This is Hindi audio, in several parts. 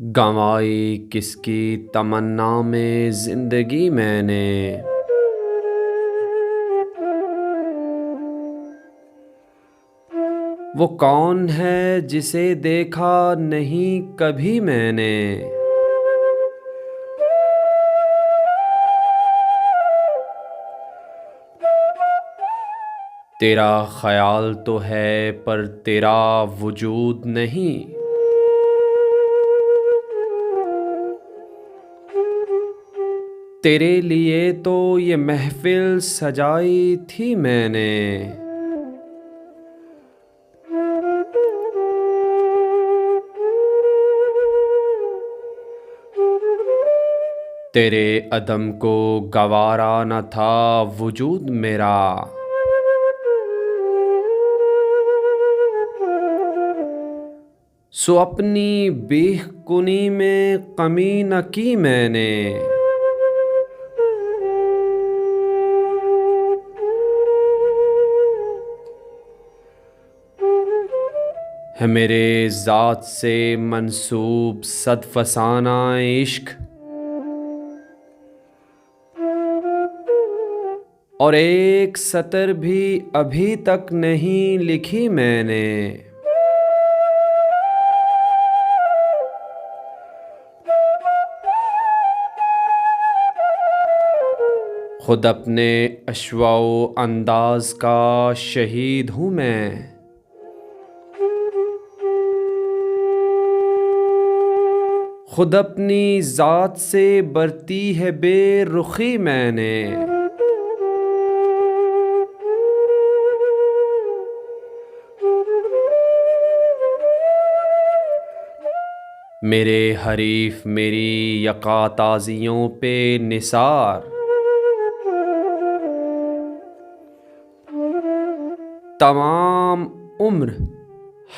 गंवाई किसकी तमन्ना में जिंदगी मैंने। वो कौन है जिसे देखा नहीं कभी मैंने। तेरा ख्याल तो है पर तेरा वजूद नहीं। तेरे लिए तो ये महफिल सजाई थी मैंने। तेरे अदम को गवारा न था वजूद मेरा। सो अपनी बेखुदी में कमी न की मैंने। है मेरे ज़ात से मंसूब सद फसाना इश्क। और एक सतर भी अभी तक नहीं लिखी मैंने। खुद अपने अश्वाओ अंदाज का शहीद हूँ मैं। खुद अपनी ज़ात से बरती है बेरुखी मैंने। मेरे हरीफ मेरी यकाताज़ियों पे निसार। तमाम उम्र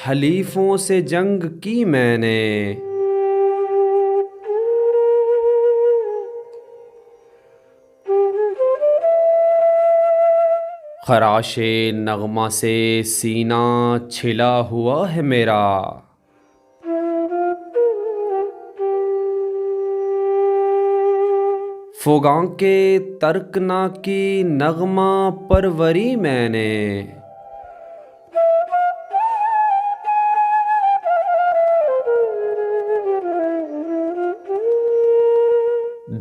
हलीफों से जंग की मैंने। खराशे नगमा से सीना छिला हुआ है मेरा। फ़ुगां के तर्कना की नगमा परवरी मैंने।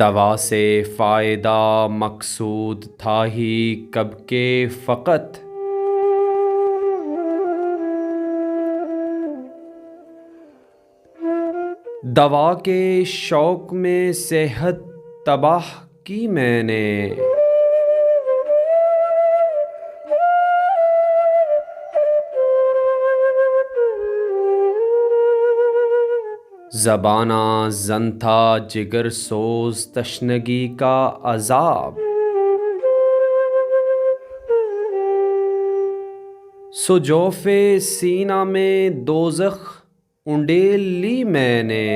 दवा से फ़ायदा मकसूद था ही कब के फ़कत। दवा के शौक़ में सेहत तबाह की मैंने। ज़बाना ज़न था जिगर सोज़ तशनगी का अज़ाब। सो जोफ़े सीना में दोज़ख उंडेल ली मैंने।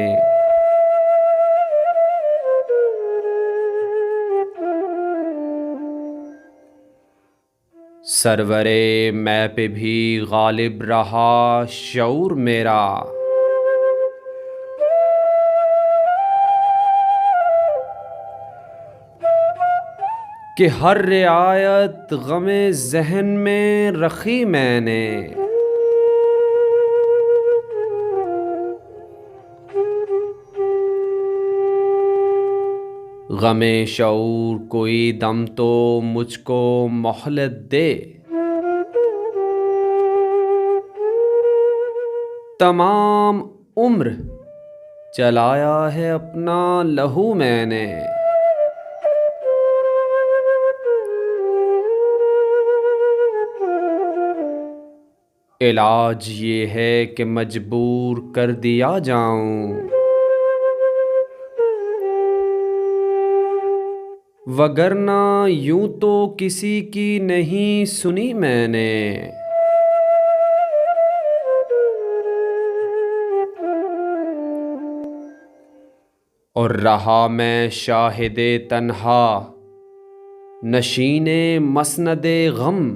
सरवरे मैं पे भी गालिब रहा शऊर मेरा। कि हर रियायत गमे ज़हन में रखी मैंने। गमे शऊर कोई दम तो मुझको मोहलत दे। तमाम उम्र चलाया है अपना लहू मैंने। इलाज ये है कि मजबूर कर दिया जाऊं। वगरना यूं तो किसी की नहीं सुनी मैंने। और रहा मैं शाहिदे तन्हा नशीने मसनदे गम।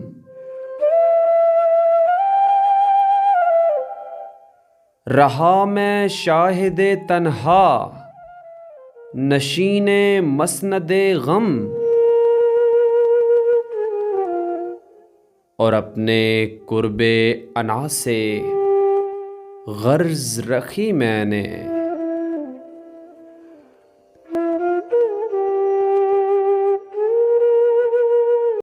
रहा मैं शाहिदे तन्हा नशीने मसनदे गम, और अपने कुर्बे अना से गर्ज रखी मैंने